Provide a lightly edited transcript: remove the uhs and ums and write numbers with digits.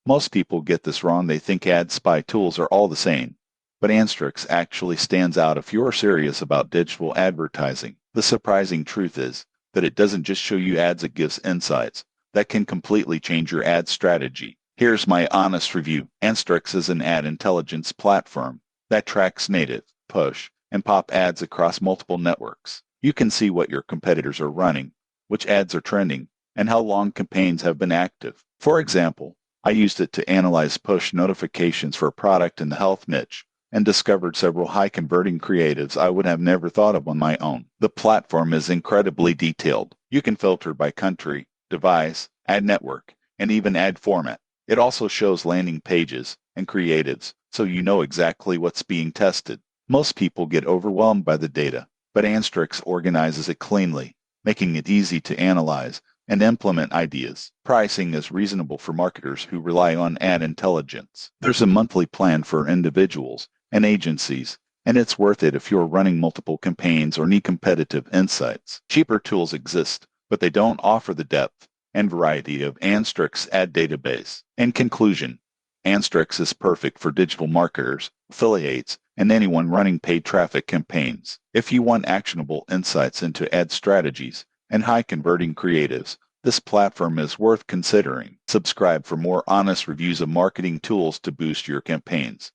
Most people get this wrong. They think ad spy tools are all the same. But Anstrix actually stands out if you're serious about digital advertising. The surprising truth is that it doesn't just show you ads, it gives insights that can completely change your ad strategy. Here's my honest review. Anstrix is an ad intelligence platform that tracks native, push, and pop ads across multiple networks. You can see what your competitors are running, which ads are trending, and how long campaigns have been active. For example, I used it to analyze push notifications for a product in the health niche and discovered several high-converting creatives I would have never thought of on my own. The platform is incredibly detailed. You can filter by country, device, ad network, and even ad format. It also shows landing pages and creatives, so you know exactly what's being tested. Most people get overwhelmed by the data, but Anstrix organizes it cleanly, making it easy to analyze and implement ideas. Pricing is reasonable for marketers who rely on ad intelligence. There's a monthly plan for individuals and agencies, and it's worth it if you're running multiple campaigns or need competitive insights. Cheaper tools exist, but they don't offer the depth and variety of Anstrix ad database. In conclusion, Anstrix is perfect for digital marketers, affiliates, and anyone running paid traffic campaigns. If you want actionable insights into ad strategies and high-converting creatives, this platform is worth considering. Subscribe for more honest reviews of marketing tools to boost your campaigns.